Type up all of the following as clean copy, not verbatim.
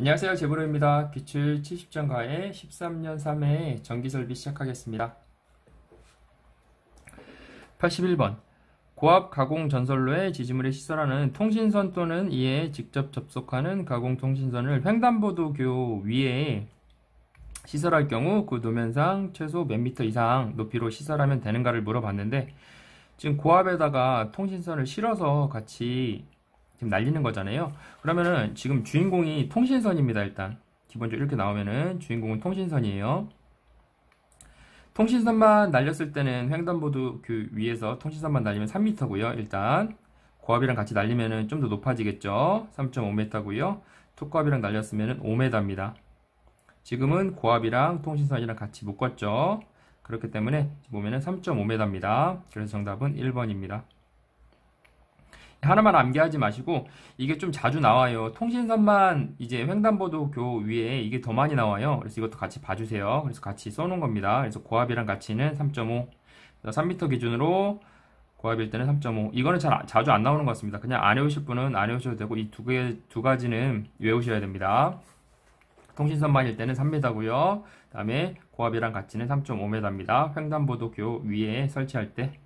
안녕하세요. 제브로입니다. 기출 70전가의 13년 3회 전기설비 시작하겠습니다. 81번 고압 가공 전선로에 지지물에 시설하는 통신선 또는 이에 직접 접속하는 가공통신선을 횡단보도교 위에 시설할 경우 그 노면상 최소 몇 미터 이상 높이로 시설하면 되는가를 물어봤는데, 지금 고압에다가 통신선을 실어서 같이 지금 날리는 거잖아요. 그러면은 지금 주인공이 통신선입니다. 일단 기본적으로 이렇게 나오면은 주인공은 통신선이에요. 통신선만 날렸을 때는 횡단보도 그 위에서 통신선만 날리면 3m고요. 일단 고압이랑 같이 날리면은 좀 더 높아지겠죠. 3.5m고요. 톡고압이랑 날렸으면은 5m입니다. 지금은 고압이랑 통신선이랑 같이 묶었죠. 그렇기 때문에 보면은 3.5m입니다. 그래서 정답은 1번입니다. 하나만 암기하지 마시고, 이게 좀 자주 나와요. 통신선만 이제 횡단보도교 위에 이게 더 많이 나와요. 그래서 이것도 같이 봐주세요. 그래서 같이 써놓은 겁니다. 그래서 고압이랑 같이는 3.5, 3m 기준으로 고압일 때는 3.5. 이거는 자주 안 나오는 것 같습니다. 그냥 안 외우실 분은 안 외우셔도 되고, 이 두 가지는 외우셔야 됩니다. 통신선만일 때는 3m고요. 그 다음에 고압이랑 같이는 3.5m입니다. 횡단보도교 위에 설치할 때.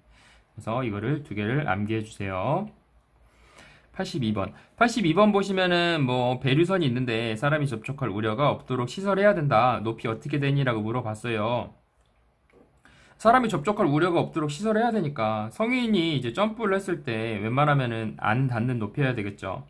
그래서 이거를 두 개를 암기해 주세요. 82번. 82번 보시면은 뭐 배류선이 있는데 사람이 접촉할 우려가 없도록 시설해야 된다. 높이 어떻게 되니라고 물어봤어요. 사람이 접촉할 우려가 없도록 시설해야 되니까 성인이 이제 점프를 했을 때 웬만하면은 안 닿는 높이여야 되겠죠.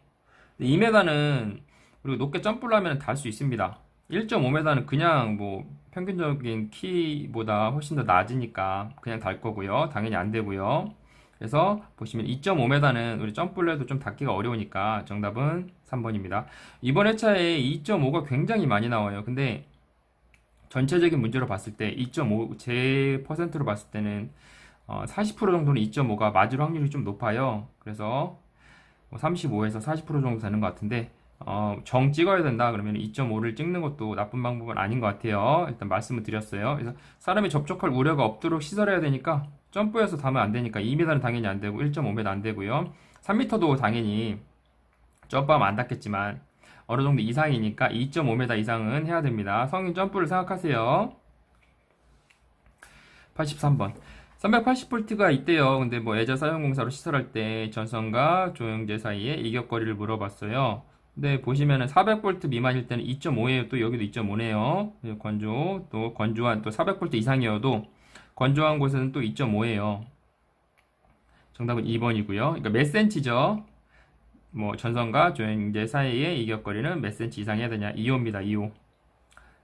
2m는 그리고 높게 점프를 하면 닿을 수 있습니다. 1.5m는 그냥 뭐 평균적인 키보다 훨씬 더 낮으니까 그냥 닿을 거고요. 당연히 안 되고요. 그래서 보시면 2.5m는 우리 점프를 해도 좀 닿기가 어려우니까 정답은 3번입니다. 이번 회차에 2.5가 굉장히 많이 나와요. 근데 전체적인 문제로 봤을 때 2.5, 제 퍼센트로 봤을 때는 40% 정도는 2.5가 맞을 확률이 좀 높아요. 그래서 35에서 40% 정도 되는 것 같은데, 정 찍어야 된다 그러면 2.5를 찍는 것도 나쁜 방법은 아닌 것 같아요. 일단 말씀을 드렸어요. 그래서 사람이 접촉할 우려가 없도록 시설해야 되니까 점프해서 닿으면 안 되니까 2m는 당연히 안 되고 1.5m 안 되고요. 3m도 당연히 점프하면 안 닿겠지만 어느 정도 이상이니까 2.5m 이상은 해야 됩니다. 성인 점프를 생각하세요. 83번. 380V가 있대요. 근데 뭐 예자 사용공사로 시설할 때 전선과 조영제 사이에 이격거리를 물어봤어요. 근데 보시면은 400V 미만일 때는 2.5예요. 또 여기도 2.5네요. 건조, 또 건조한, 또 400V 이상이어도 건조한 곳에는 또 2.5예요. 정답은 2번이고요. 그러니까 몇 센치죠? 뭐 전선과 조영제 사이의 이격거리는 몇 센치 이상 해야 되냐? 2호입니다. 2호.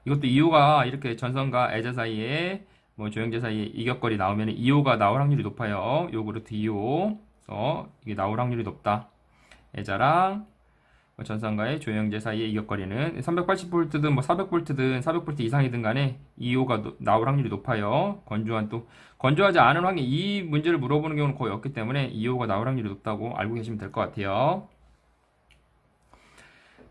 이것도 2호가 이렇게 전선과 애자 사이에 뭐 조영제 사이에 이격거리 나오면 2호가 나올 확률이 높아요. 요구르트 2호. 그래서 이게 나올 확률이 높다. 애자랑 전선과의 조영제 사이의 이격거리는 380V든 뭐 400V든 400V 이상이든 간에 2호가 나올 확률이 높아요. 건조하지 않은 환경, 이 문제를 물어보는 경우는 거의 없기 때문에 2호가 나올 확률이 높다고 알고 계시면 될 것 같아요.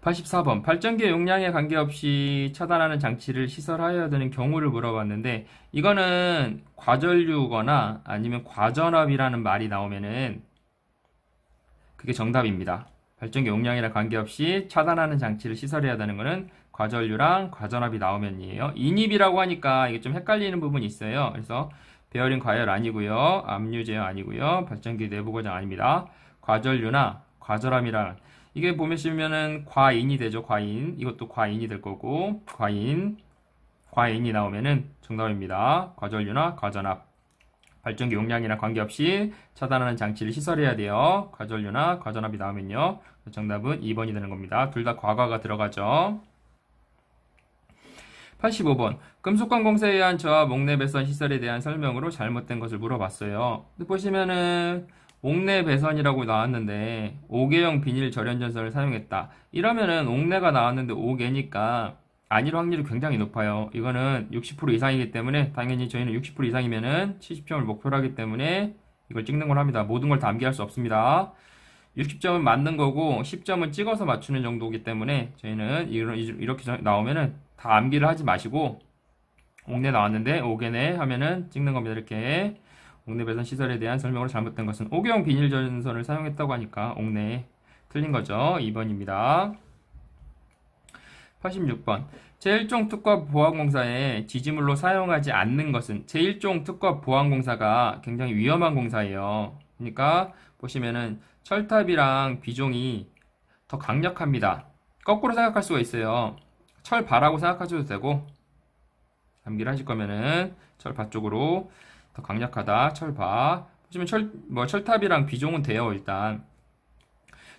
84번. 발전기의 용량에 관계없이 차단하는 장치를 시설하여야 되는 경우를 물어봤는데, 이거는 과전류거나 아니면 과전압이라는 말이 나오면은 그게 정답입니다. 발전기 용량이랑 관계없이 차단하는 장치를 시설해야 되는 거는 과전류랑 과전압이 나오면이에요. 인입이라고 하니까 이게 좀 헷갈리는 부분이 있어요. 그래서 베어링 과열 아니고요. 압류 제어 아니고요. 발전기 내부 고장 아닙니다. 과전류나 과전압이란, 이게 보시면은 과인이 되죠. 과인. 이것도 과인이 될 거고, 과인이 나오면은 정답입니다. 과전류나 과전압. 발전기 용량이나 관계없이 차단하는 장치를 시설해야 돼요. 과전류나 과전압이 나오면요. 정답은 2번이 되는 겁니다. 둘 다 과거가 들어가죠. 85번. 금속관 공사에 의한 저압 옥내 배선 시설에 대한 설명으로 잘못된 것을 물어봤어요. 보시면은 옥내 배선이라고 나왔는데 5개형 비닐 절연 전선을 사용했다. 이러면은 옥내가 나왔는데 5개니까 아닐 확률이 굉장히 높아요. 이거는 60% 이상이기 때문에 당연히 저희는 60% 이상이면은 70점을 목표로 하기 때문에 이걸 찍는 걸 합니다. 모든 걸 다 암기할 수 없습니다. 60점은 맞는 거고 10점은 찍어서 맞추는 정도이기 때문에 저희는 이렇게 나오면은 다 암기를 하지 마시고, 옥내 나왔는데 5개네 하면은 찍는 겁니다. 이렇게 옥내 배선 시설에 대한 설명으로 잘못된 것은 5개형 비닐 전선을 사용했다고 하니까 옥내 틀린 거죠. 2번입니다. 86번. 제1종 특급 보안공사에 지지물로 사용하지 않는 것은 제1종 특급 보안공사가 굉장히 위험한 공사예요. 그러니까 보시면은 철탑이랑 비종이 더 강력합니다. 거꾸로 생각할 수가 있어요. 철바라고 생각하셔도 되고, 암기를 하실 거면은 철바 쪽으로 더 강력하다. 철바. 보시면 철탑이랑 비종은 돼요, 일단.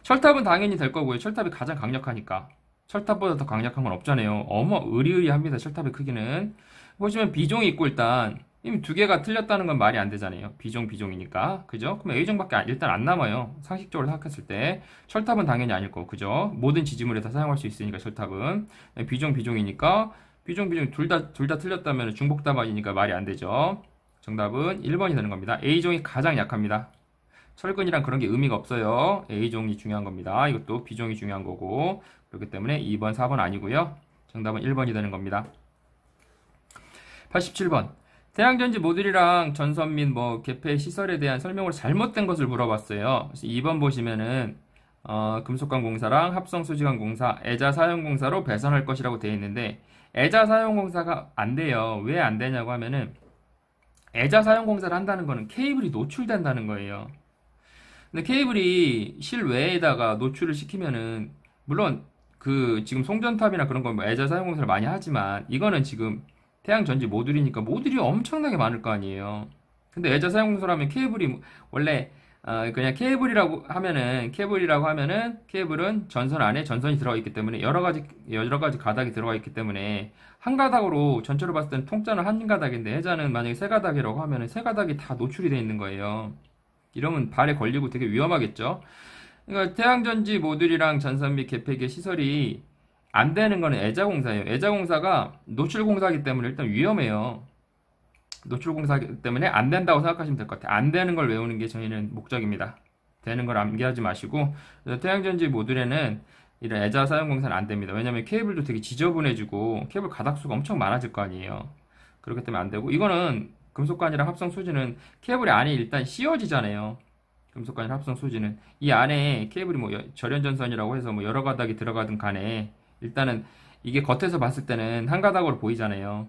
철탑은 당연히 될 거고요. 철탑이 가장 강력하니까. 철탑보다 더 강력한 건 없잖아요. 의리의리합니다. 철탑의 크기는. 보시면 비종이 있고 일단 이미 두 개가 틀렸다는 건 말이 안 되잖아요. 비종이니까. 그죠? 그럼 A종밖에 일단 안 남아요. 상식적으로 생각했을 때. 철탑은 당연히 아닐 거고. 그죠? 모든 지지물에 다 사용할 수 있으니까 철탑은. 비종이니까 비종 둘 다 틀렸다면 중복답안이니까 말이 안 되죠. 정답은 1번이 되는 겁니다. A종이 가장 약합니다. 철근이랑 그런 게 의미가 없어요. A종이 중요한 겁니다. 이것도 B종이 중요한 거고. 그렇기 때문에 2번, 4번 아니고요. 정답은 1번이 되는 겁니다. 87번. 태양전지 모듈이랑 전선 및 개폐 시설에 대한 설명으로 잘못된 것을 물어봤어요. 그래서 2번 보시면은 금속관 공사랑 합성 수지관 공사, 애자 사용 공사로 배선할 것이라고 되어 있는데 애자 사용 공사가 안 돼요. 왜 안 되냐고 하면은 애자 사용 공사를 한다는 거는 케이블이 노출된다는 거예요. 근데 케이블이 실외에다가 노출을 시키면은 물론 지금 송전탑이나 그런 건 애자 사용 공사를 많이 하지만 이거는 지금 태양전지 모듈이니까 모듈이 엄청나게 많을 거 아니에요. 근데 애자 사용 공사라면 케이블이 원래 그냥 케이블이라고 하면은 케이블은 전선 안에 전선이 들어가 있기 때문에 여러 가지 가닥이 들어가 있기 때문에 한 가닥으로 전체로 봤을 때는 통짜는 한 가닥인데 애자는 만약에 세 가닥이라고 하면은 세 가닥이 다 노출이 되어 있는 거예요. 이러면 발에 걸리고 되게 위험하겠죠. 그러니까 태양전지 모듈이랑 전선 및 개폐기 시설이 안 되는 거는 애자공사예요. 애자공사가 노출공사이기 때문에 일단 위험해요. 노출공사이기 때문에 안 된다고 생각하시면 될 것 같아요. 안 되는 걸 외우는 게 저희는 목적입니다. 되는 걸 암기하지 마시고 태양전지 모듈에는 이런 애자 사용공사는 안 됩니다. 왜냐면 케이블도 되게 지저분해지고 케이블 가닥수가 엄청 많아질 거 아니에요. 그렇기 때문에 안 되고 이거는 금속관이랑 합성 수지는 케이블이 안에 일단 씌워지잖아요. 금속관이랑 합성 수지는 이 안에 케이블이 절연전선이라고 해서 여러 가닥이 들어가든 간에 일단은 이게 겉에서 봤을 때는 한 가닥으로 보이잖아요.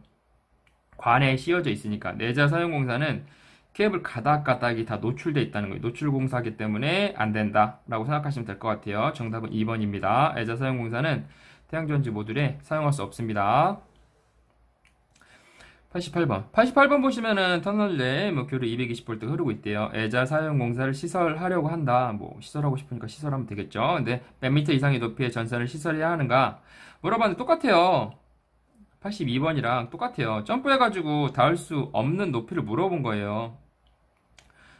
관에 씌워져 있으니까. 내자 사용공사는 케이블 가닥가닥이 다 노출되어 있다는 거예요. 노출공사기 때문에 안 된다라고 생각하시면 될 것 같아요. 정답은 2번입니다. 애자 사용공사는 태양전지 모듈에 사용할 수 없습니다. 88번 보시면은 터널 내에 교류 220V 흐르고 있대요. 애자 사용 공사를 시설하려고 한다. 시설하고 싶으니까 시설하면 되겠죠. 근데 몇 미터 이상의 높이의 전선을 시설해야 하는가? 물어봤는데 똑같아요. 82번이랑 똑같아요. 점프해가지고 닿을 수 없는 높이를 물어본 거예요.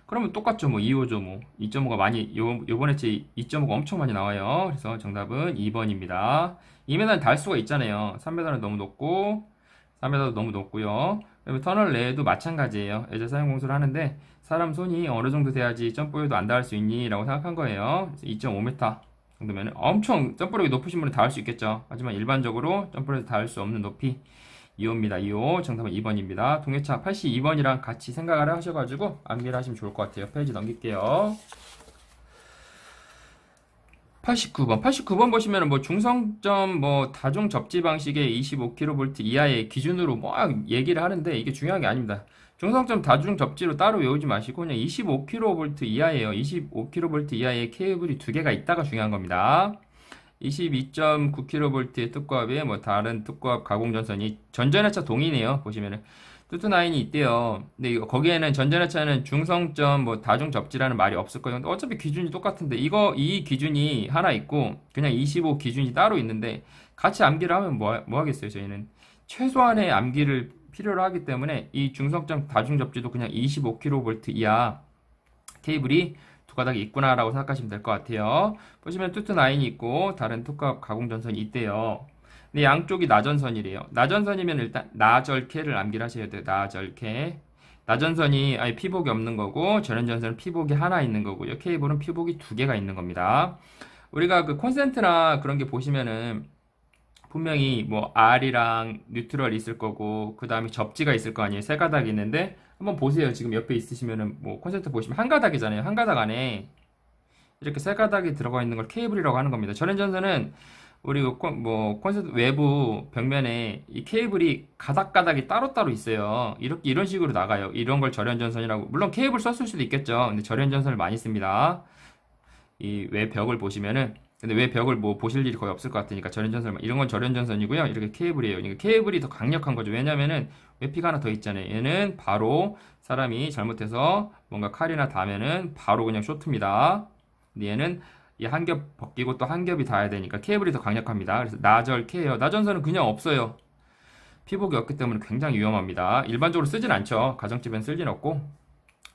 그러면 똑같죠. 2호죠. 2.5가 많이, 요번에 2.5가 엄청 많이 나와요. 그래서 정답은 2번입니다. 2m는 닿을 수가 있잖아요. 3m는 너무 높고, 3m도 너무 높고요. 터널 내에도 마찬가지예요. 애자 사용 공사를 하는데 사람 손이 어느 정도 돼야지 점프력도 안 닿을 수 있니? 라고 생각한 거예요. 2.5m 정도면 엄청 점프력이 높으신 분은 닿을 수 있겠죠. 하지만 일반적으로 점프력에 닿을 수 없는 높이 2호입니다. 2호 정답은 2번입니다. 동해차 82번이랑 같이 생각을 하셔가지고 암기를 하시면 좋을 것 같아요. 페이지 넘길게요. 89번 보시면 중성점 다중 접지 방식의 25kV 이하의 기준으로 얘기를 하는데 이게 중요한 게 아닙니다. 중성점 다중 접지로 따로 외우지 마시고 그냥 25kV 이하예요. 25kV 이하의 케이블이 두 개가 있다가 중요한 겁니다. 22.9kV의 특고압에 다른 특고압 가공전선이 전전해차 동이네요. 보시면은 투투나인이 있대요. 근데 거기에는 전전해차는 중성점 다중 접지라는 말이 없을 거예요. 근데 어차피 기준이 똑같은데 이 기준이 하나 있고 그냥 25 기준이 따로 있는데 같이 암기를 하면 뭐 하겠어요. 저희는 최소한의 암기를 필요로 하기 때문에 이 중성점 다중 접지도 그냥 25kV 이하 케이블이 두 가닥이 있구나라고 생각하시면 될 것 같아요. 보시면 투투나인이 있고 다른 특고압 가공전선이 있대요. 근데 양쪽이 나전선이래요. 나전선이면 일단 나절케를 암기를 하셔야 돼요. 나절케. 나전선이 아예 피복이 없는 거고 절연전선은 피복이 하나 있는 거고요. 케이블은 피복이 두 개가 있는 겁니다. 우리가 콘센트나 그런 게 보시면은 분명히 R이랑 뉴트럴 있을 거고 그 다음에 접지가 있을 거 아니에요. 세 가닥이 있는데 한번 보세요. 지금 옆에 있으시면은 콘센트 보시면 한 가닥이잖아요. 한 가닥 안에 이렇게 세 가닥이 들어가 있는 걸 케이블이라고 하는 겁니다. 절연전선은 우리 뭐 콘센트 외부 벽면에 이 케이블이 가닥가닥이 따로따로 있어요. 이렇게 이런 식으로 나가요. 이런 걸 절연전선이라고. 물론 케이블 썼을 수도 있겠죠. 근데 절연전선을 많이 씁니다. 이 외 벽을 보시면은, 근데 외 벽을 뭐 보실 일이 거의 없을 것 같으니까 절연전선, 이런 건 절연전선이고요. 이렇게 케이블이에요. 그러니까 케이블이 더 강력한 거죠. 왜냐면은 외피가 하나 더 있잖아요. 얘는 바로 사람이 잘못해서 뭔가 칼이나 닿으면은 바로 그냥 쇼트입니다. 근데 얘는 이 한 겹 벗기고 또 한 겹이 닿아야 되니까 케이블이 더 강력합니다. 그래서 나절케예요. 나전선은 그냥 없어요. 피복이 없기 때문에 굉장히 위험합니다. 일반적으로 쓰진 않죠. 가정집엔 쓸 일 없고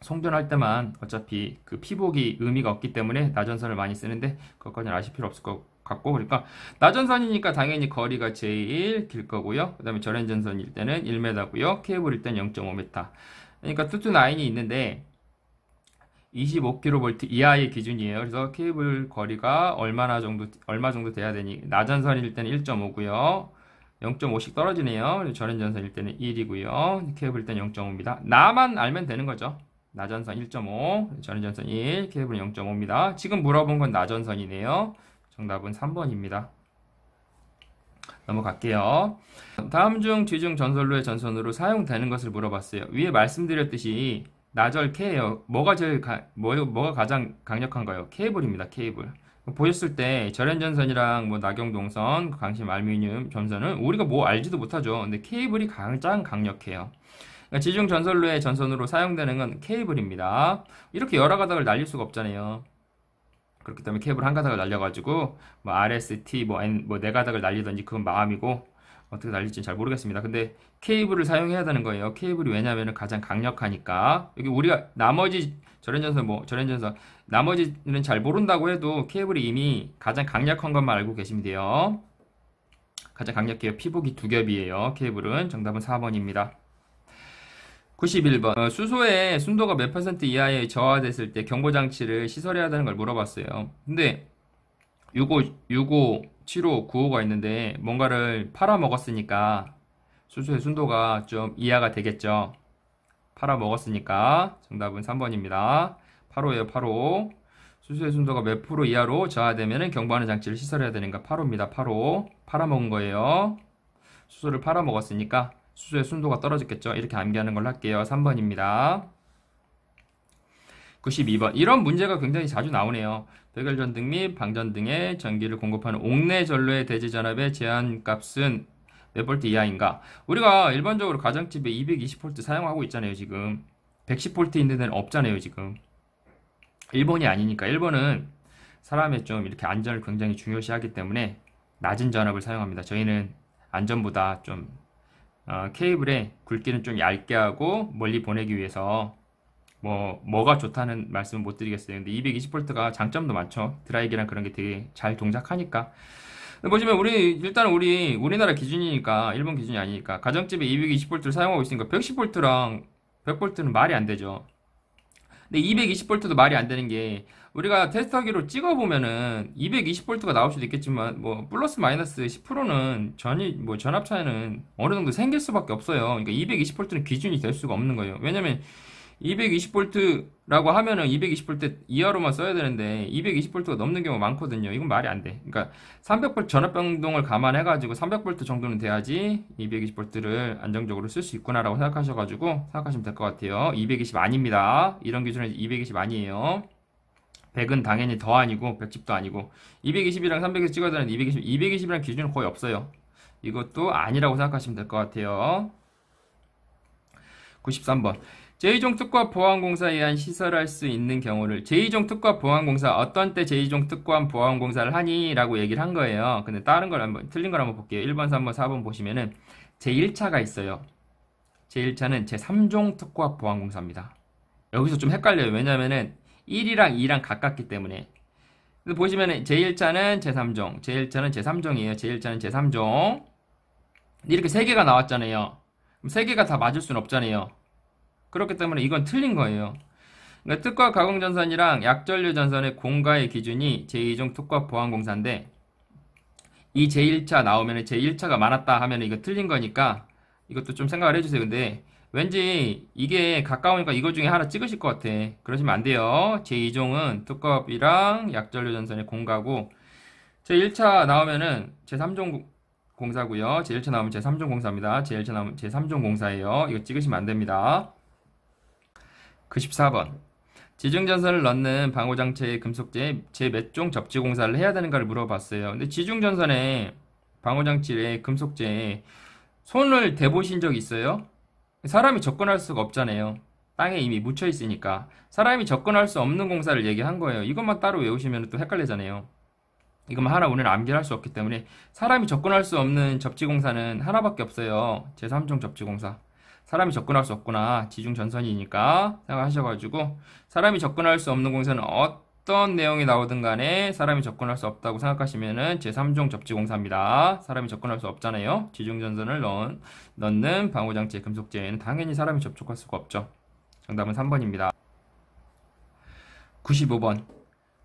송전할 때만 어차피 그 피복이 의미가 없기 때문에 나전선을 많이 쓰는데 그것까지는 아실 필요 없을 것 같고, 그러니까 나전선이니까 당연히 거리가 제일 길 거고요. 그 다음에 절연전선일 때는 1m고요. 케이블일 때는 0.5m. 그러니까 투투나인이 있는데 25kV 이하의 기준이에요. 그래서 케이블 거리가 얼마 정도 돼야 되니, 나전선일 때는 1.5고요. 0.5씩 떨어지네요. 절연전선일 때는 1이고요. 케이블일 때는 0.5입니다. 나만 알면 되는 거죠. 나전선 1.5, 절연전선 1, 케이블은 0.5입니다. 지금 물어본 건 나전선이네요. 정답은 3번입니다. 넘어갈게요. 다음 중 뒤중 전선로의 전선으로 사용되는 것을 물어봤어요. 위에 말씀드렸듯이 나절케예요. 뭐가 가장 강력한가요? 케이블입니다. 케이블. 보셨을 때 절연전선이랑 뭐 낙용동선, 강심 알루미늄 전선은 우리가 뭐 알지도 못하죠. 근데 케이블이 가장 강력해요. 그러니까 지중 전선로의 전선으로 사용되는 건 케이블입니다. 이렇게 여러 가닥을 날릴 수가 없잖아요. 그렇기 때문에 케이블 한 가닥을 날려가지고 뭐 RST 네 가닥을 날리든지 그건 마음이고, 어떻게 날릴지는 잘 모르겠습니다. 근데 케이블을 사용해야 되는 거예요. 케이블이 왜냐면은 가장 강력하니까. 여기 우리가 나머지 절연전선 나머지는 잘 모른다고 해도 케이블이 이미 가장 강력한 것만 알고 계시면 돼요. 가장 강력해요. 피복이 두 겹이에요. 케이블은. 정답은 4번입니다. 91번. 수소의 순도가 몇 퍼센트 이하에 저하됐을 때 경보장치를 시설해야 되는 걸 물어봤어요. 근데 65, 75, 95가 있는데 뭔가를 팔아먹었으니까 수소의 순도가 좀 이하가 되겠죠. 팔아먹었으니까 정답은 3번입니다. 8호예요. 8호. 수소의 순도가 몇 프로 이하로 저하되면 경보하는 장치를 시설해야 되니까 8호입니다. 8호. 팔아먹은 거예요. 수소를 팔아먹었으니까 수소의 순도가 떨어졌겠죠. 이렇게 암기하는 걸로 할게요. 3번입니다. 92번. 이런 문제가 굉장히 자주 나오네요. 백열전등 및 방전등에 전기를 공급하는 옥내 전로의 대지전압의 제한값은 몇 볼트 이하인가? 우리가 일반적으로 가정집에 220V 사용하고 있잖아요. 지금 110V 있는 데는 없잖아요. 지금 일본이 아니니까. 일본은 사람의 좀 이렇게 안전을 굉장히 중요시하기 때문에 낮은 전압을 사용합니다. 저희는 안전보다 좀 케이블의 굵기는 좀 얇게 하고 멀리 보내기 위해서 뭐가 좋다는 말씀은 못 드리겠어요. 근데 220V가 장점도 많죠. 드라이기랑 그런 게 되게 잘 동작하니까. 근데 보시면 일단 우리나라 기준이니까, 일본 기준이 아니니까 가정집에 220V를 사용하고 있으니까 110V랑 100V는 말이 안 되죠. 근데 220V도 말이 안 되는 게, 우리가 테스터기로 찍어보면은 220V가 나올 수도 있겠지만 뭐 플러스 마이너스 10%는 전압 차이는 어느 정도 생길 수밖에 없어요. 그러니까 220V는 기준이 될 수가 없는 거예요. 왜냐면 220V라고 하면은 220V 이하로만 써야 되는데 220V가 넘는 경우가 많거든요. 이건 말이 안 돼. 그러니까 300V 전압 변동을 감안해가지고 300V 정도는 돼야지 220V를 안정적으로 쓸 수 있구나라고 생각하시면 될 것 같아요. 220 아닙니다. 이런 기준은 220 아니에요. 100은 당연히 더 아니고 110도 아니고, 220이랑 300에서 찍어야 되는데 220이라는 기준은 거의 없어요. 이것도 아니라고 생각하시면 될 것 같아요. 93번. 제2종 특과 보안공사에 의한 시설할 수 있는 경우를, 제2종 특과 보안공사, 어떤 때 제2종 특과 보안공사를 하니? 라고 얘기를 한 거예요. 근데 틀린 걸 한번 볼게요. 1번, 3번, 4번 보시면은 제1차가 있어요. 제1차는 제3종 특과 보안공사입니다. 여기서 좀 헷갈려요. 왜냐면은 1이랑 2랑 가깝기 때문에. 근데 보시면은 제1차는 제3종, 제1차는 제3종이에요. 제1차는 제3종. 이렇게 세 개가 나왔잖아요. 그럼 세 개가 다 맞을 수는 없잖아요. 그렇기 때문에 이건 틀린 거예요. 그러니까 특과 가공전선이랑 약전류전선의 공가의 기준이 제2종 특과 보안공사인데, 이 제1차 나오면 제1차가 많았다 하면 이거 틀린 거니까 이것도 좀 생각을 해주세요. 근데 왠지 이게 가까우니까 이거 중에 하나 찍으실 것 같아. 그러시면 안 돼요. 제2종은 특과업이랑 약전류전선의 공가고, 제1차 나오면은 제3종 공사고요. 제1차 나오면 제3종 공사입니다. 제1차 나오면 제3종 공사예요. 이거 찍으시면 안 됩니다. 94번. 지중전선을 넣는 방호장치의 금속재에 제 몇 종 접지 공사를 해야 되는가를 물어봤어요. 근데 지중전선에 방호장치의 금속재에 손을 대보신 적 있어요? 사람이 접근할 수가 없잖아요. 땅에 이미 묻혀 있으니까. 사람이 접근할 수 없는 공사를 얘기한 거예요. 이것만 따로 외우시면 또 헷갈리잖아요. 이것만 하나 우리는 암기를 할 수 없기 때문에 사람이 접근할 수 없는 접지공사는 하나밖에 없어요. 제3종 접지공사. 사람이 접근할 수 없구나. 지중전선이니까 생각하셔가지고 사람이 접근할 수 없는 공사는 어떤 내용이 나오든 간에 사람이 접근할 수 없다고 생각하시면은 제3종 접지공사입니다. 사람이 접근할 수 없잖아요. 지중전선을 넣는 방호장치의 금속재에는 당연히 사람이 접촉할 수가 없죠. 정답은 3번입니다. 95번.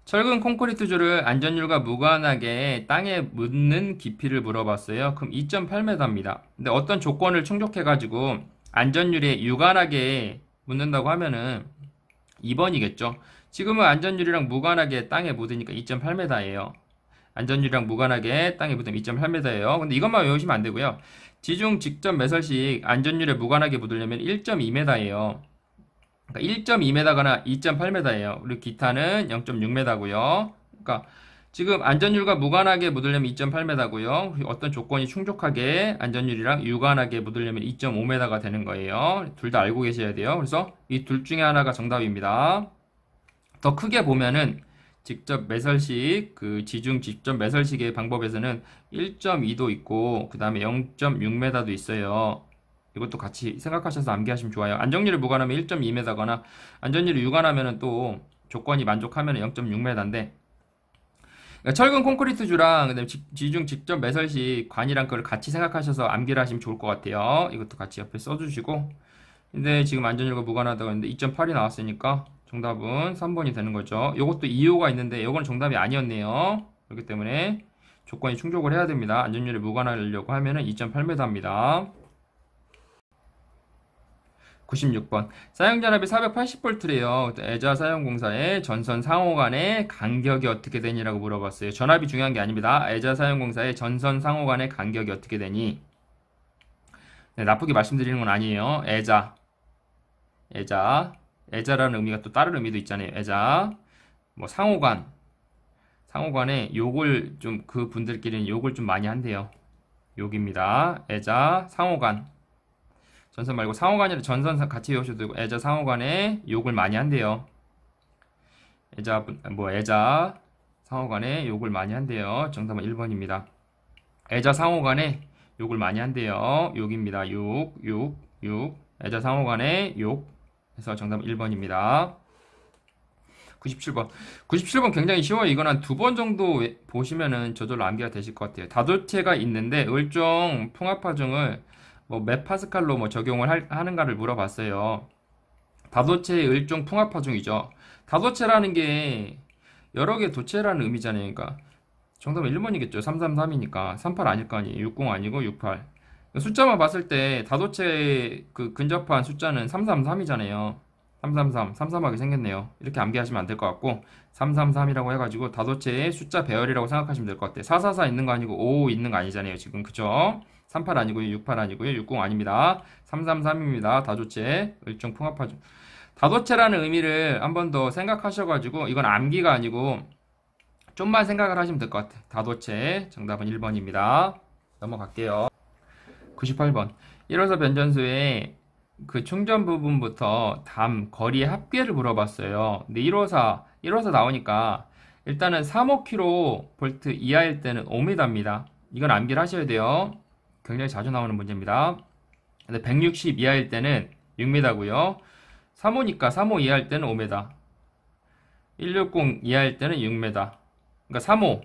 철근 콘크리트 줄을 안전율과 무관하게 땅에 묻는 깊이를 물어봤어요. 그럼 2.8m입니다. 근데 어떤 조건을 충족해가지고 안전율에 유관하게 묻는다고 하면은 2번이겠죠. 지금은 안전율이랑 무관하게 땅에 묻으니까 2.8m예요. 안전율이랑 무관하게 땅에 묻으면 2.8m예요. 근데 이것만 외우시면 안 되고요. 지중 직접 매설식 안전율에 무관하게 묻으려면 1.2m예요. 그러니까 1.2m거나 2.8m예요. 그리고 기타는 0.6m고요. 그러니까 지금 안전율과 무관하게 묻으려면 2.8m고요. 어떤 조건이 충족하게 안전율이랑 유관하게 묻으려면 2.5m가 되는 거예요. 둘 다 알고 계셔야 돼요. 그래서 이 둘 중에 하나가 정답입니다. 더 크게 보면은 직접 매설식, 그 지중 직접 매설식의 방법에서는 1.2도 있고 그 다음에 0.6m도 있어요. 이것도 같이 생각하셔서 암기하시면 좋아요. 안전율이 무관하면 1.2m거나 안전율이 유관하면 또 조건이 만족하면 0.6m인데 그러니까 철근 콘크리트 주랑 그다음에 지중 직접 매설식 관이랑 그걸 같이 생각하셔서 암기를 하시면 좋을 것 같아요. 이것도 같이 옆에 써주시고 근데 지금 안전율과 무관하다고 했는데 2.8이 나왔으니까 정답은 3번이 되는 거죠. 이것도 이유가 있는데 이건 정답이 아니었네요. 그렇기 때문에 조건이 충족을 해야 됩니다. 안전율에 무관하려고 하면은 2.8m입니다. 96번. 사용전압이 480V래요. 애자 사용공사의 전선 상호 간의 간격이 어떻게 되니라고 물어봤어요. 전압이 중요한 게 아닙니다. 애자 사용공사의 전선 상호 간의 간격이 어떻게 되니? 네, 나쁘게 말씀드리는 건 아니에요. 애자라는 의미가 또 다른 의미도 있잖아요. 애자. 뭐 상호간에 욕을 좀 그 분들끼리는 욕을 좀 많이 한대요. 욕입니다. 애자 상호간. 전선 말고 상호간이라 전선 같이 외우셔도 되고 애자 상호간에 욕을 많이 한대요. 애자 상호간에 욕을 많이 한대요. 정답은 1번입니다. 애자 상호간에 욕을 많이 한대요. 욕입니다. 욕. 애자 상호간에 욕. 해서 정답은 1번입니다. 97번. 97번 굉장히 쉬워요. 이건 한 2번 정도 보시면은 저절로 암기가 되실 것 같아요. 다도체가 있는데 을종 풍합파종을 뭐 몇 파스칼로 뭐 적용을 하는가를 물어봤어요. 다도체의 을종 풍합파종이죠. 다도체라는 게 여러 개 도체라는 의미잖아요. 그러니까 정답은 1번이겠죠. 333이니까 38 아닐 거 아니에요. 60 아니고 68. 숫자만 봤을 때 다도체 그 근접한 숫자는 333이잖아요. 333, 삼삼하게 생겼네요. 이렇게 암기하시면 안 될 것 같고 333이라고 해가지고 다도체의 숫자 배열이라고 생각하시면 될 것 같아요. 444 있는 거 아니고 55 있는 거 아니잖아요. 지금 그쵸? 38 아니고요. 68 아니고요. 60 아닙니다. 333입니다. 다도체 일종 풍합파종. 다도체라는 의미를 한 번 더 생각하셔가지고 이건 암기가 아니고 좀만 생각을 하시면 될 것 같아요. 다도체 정답은 1번입니다. 넘어갈게요. 98번. 1호서 변전소의 그 충전 부분부터 거리의 합계를 물어봤어요. 근데 1호사 나오니까 일단은 3,5kV 이하일 때는 5m입니다. 이건 암기를 하셔야 돼요. 굉장히 자주 나오는 문제입니다. 근데 160 이하일 때는 6m고요. 3호니까 3호 이하일 때는 5m. 160 이하일 때는 6m. 그러니까 3호.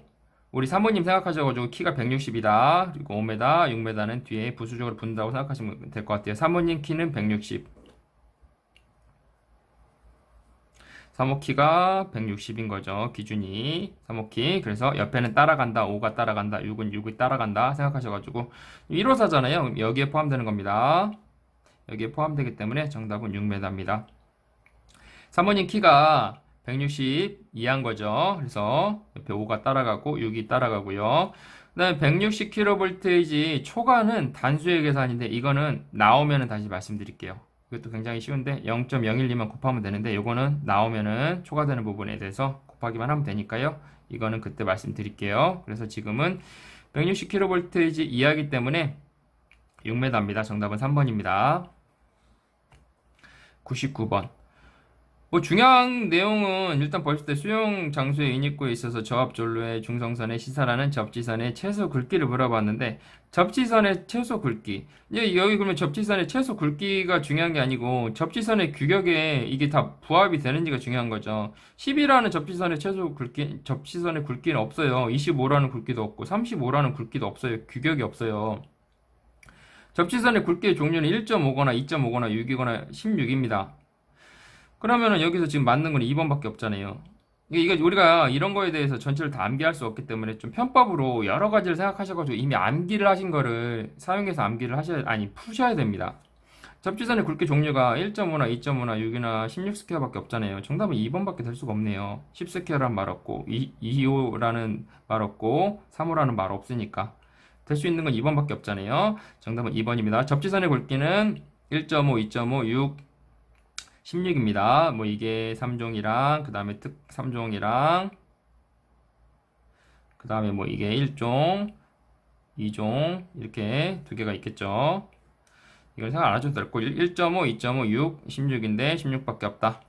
우리 사모님 생각하셔가지고 키가 160이다. 그리고 5m, 6m는 뒤에 부수적으로 붙는다고 생각하시면 될 것 같아요. 사모님 키는 160. 사모 키가 160인 거죠. 기준이. 사모 키. 그래서 옆에는 따라간다. 5가 따라간다. 6은 6이 따라간다. 생각하셔가지고 1호사잖아요. 여기에 포함되는 겁니다. 여기에 포함되기 때문에 정답은 6m입니다. 사모님 키가 162한 거죠. 그래서 옆에 5가 따라가고 6이 따라가고요. 그 다음에 160kV 초과는 단수의 계산인데 이거는 나오면은 다시 말씀드릴게요. 이것도 굉장히 쉬운데 0.012만 곱하면 되는데 이거는 나오면은 초과되는 부분에 대해서 곱하기만 하면 되니까요. 이거는 그때 말씀드릴게요. 그래서 지금은 160kV 이하이기 때문에 6m입니다. 정답은 3번입니다. 99번. 뭐 중요한 내용은 일단 봤을 때 수용 장소의 인입구에 있어서 저압전로의 중성선의 시사라는 접지선의 최소 굵기를 물어봤는데 접지선의 최소 굵기 이제 여기 그러면 접지선의 최소 굵기가 중요한 게 아니고 접지선의 규격에 이게 다 부합이 되는지가 중요한 거죠. 10이라는 접지선의 최소 굵기 접지선의 굵기는 없어요. 25라는 굵기도 없고 35라는 굵기도 없어요. 규격이 없어요. 접지선의 굵기의 종류는 1.5거나 2.5거나 6이거나 16입니다. 그러면은 여기서 지금 맞는 건 2번밖에 없잖아요. 이게 우리가 이런 거에 대해서 전체를 다 암기할 수 없기 때문에 좀 편법으로 여러 가지를 생각하셔가지고 이미 암기를 하신 거를 사용해서 암기를 푸셔야 됩니다. 접지선의 굵기 종류가 1.5나 2.5나 6이나 16스퀘어밖에 없잖아요. 정답은 2번밖에 될 수가 없네요. 10스퀘어라는 말 없고 2호라는 말 없고 3호라는 말 없으니까 될 수 있는 건 2번밖에 없잖아요. 정답은 2번입니다. 접지선의 굵기는 1.5, 2.5, 6, 16입니다. 뭐 이게 3종이랑 그 다음에 특 3종이랑 그 다음에 뭐 이게 1종, 2종 이렇게 두 개가 있겠죠. 이걸 생각 안 하셔도 될 거고 1.5, 2.5, 6, 16인데 16밖에 없다.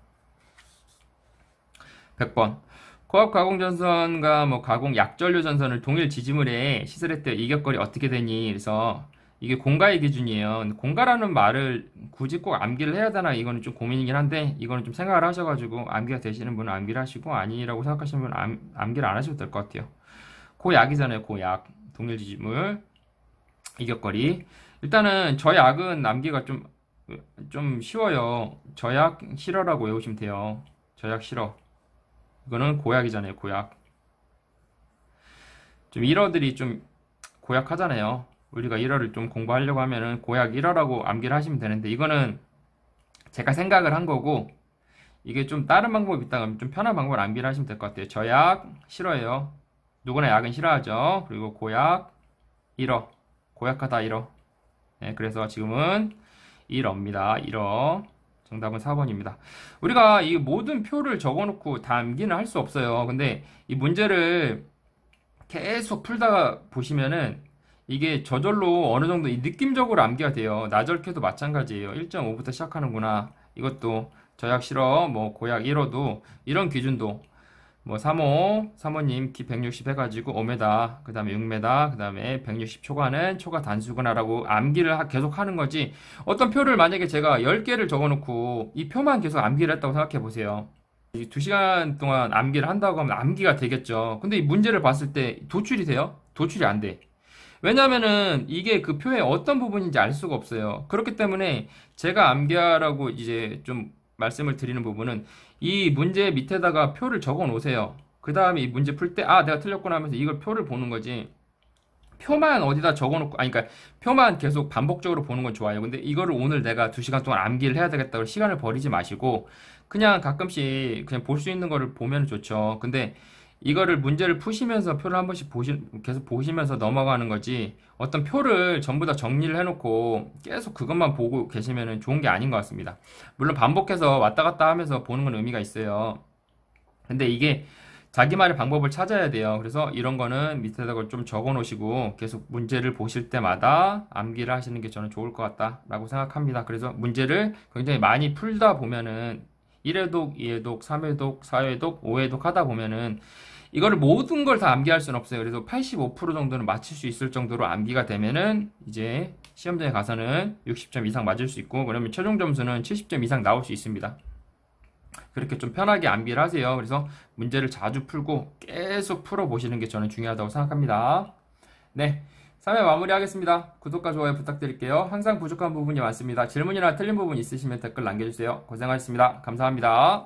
100번. 고압 가공 전선과 뭐 가공 약전류 전선을 동일 지지물에 시설할 때 이격거리 어떻게 되니? 그래서 이게 공가의 기준이에요. 공가라는 말을 굳이 꼭 암기를 해야 되나 이거는 좀 고민이긴 한데 이거는 좀 생각을 하셔가지고 암기가 되시는 분은 암기를 하시고 아니라고 생각하시는 분은 암기를 안 하셔도 될 것 같아요. 고약이잖아요. 고약 동일 지지물 이격거리. 일단은 저약은 암기가 좀 쉬워요. 저약 실어라고 외우시면 돼요. 저약 실어. 이거는 고약이잖아요. 고약. 좀 일어들이 좀 고약하잖아요. 우리가 1어를 좀 공부하려고 하면은 고약 1어라고 암기를 하시면 되는데 이거는 제가 생각을 한 거고 이게 좀 다른 방법이 있다 그러면 좀 편한 방법을 암기를 하시면 될 것 같아요. 저약 싫어해요. 누구나 약은 싫어하죠. 그리고 고약 1어. 고약하다 1어. 네, 그래서 지금은 1어입니다. 1어. 정답은 4번입니다. 우리가 이 모든 표를 적어놓고 다 암기는 할 수 없어요. 근데 이 문제를 계속 풀다가 보시면은 이게 저절로 어느 정도 느낌적으로 암기가 돼요. 나절캐도 마찬가지예요. 1.5부터 시작하는구나. 이것도 저약 싫어, 뭐 고약 1호도 이런 기준도 뭐 3호, 사모님 키 160 해가지고 5m, 그 다음에 6m, 그 다음에 160 초과는 초과 단수구나라고 암기를 계속 하는 거지. 어떤 표를 만약에 제가 10개를 적어놓고 이 표만 계속 암기를 했다고 생각해 보세요. 2시간 동안 암기를 한다고 하면 암기가 되겠죠. 근데 이 문제를 봤을 때 도출이 돼요? 도출이 안 돼. 왜냐면은 이게 그 표의 어떤 부분인지 알 수가 없어요. 그렇기 때문에 제가 암기하라고 이제 좀 말씀을 드리는 부분은 이 문제 밑에다가 표를 적어 놓으세요. 그 다음에 이 문제 풀 때, 아, 내가 틀렸구나 하면서 이걸 표를 보는 거지. 표만 어디다 적어 놓고, 그러니까 표만 계속 반복적으로 보는 건 좋아요. 근데 이거를 오늘 내가 2시간 동안 암기를 해야 되겠다고 시간을 버리지 마시고, 그냥 가끔씩 그냥 볼 수 있는 거를 보면 좋죠. 근데 이거를 문제를 푸시면서 표를 한 번씩 계속 보시면서 넘어가는 거지 어떤 표를 전부 다 정리를 해놓고 계속 그것만 보고 계시면 좋은 게 아닌 것 같습니다. 물론 반복해서 왔다 갔다 하면서 보는 건 의미가 있어요. 근데 이게 자기만의 방법을 찾아야 돼요. 그래서 이런 거는 밑에다가 좀 적어 놓으시고 계속 문제를 보실 때마다 암기를 하시는 게 저는 좋을 것 같다라고 생각합니다. 그래서 문제를 굉장히 많이 풀다 보면은 1회독, 2회독, 3회독, 4회독, 5회독 하다 보면은 이거를 모든 걸 다 암기할 수는 없어요. 그래서 85% 정도는 맞출 수 있을 정도로 암기가 되면은 이제 시험장에 가서는 60점 이상 맞을 수 있고 그러면 최종 점수는 70점 이상 나올 수 있습니다. 그렇게 좀 편하게 암기를 하세요. 그래서 문제를 자주 풀고 계속 풀어보시는 게 저는 중요하다고 생각합니다. 네. 3회 마무리하겠습니다. 구독과 좋아요 부탁드릴게요. 항상 부족한 부분이 많습니다. 질문이나 틀린 부분 있으시면 댓글 남겨주세요. 고생하셨습니다. 감사합니다.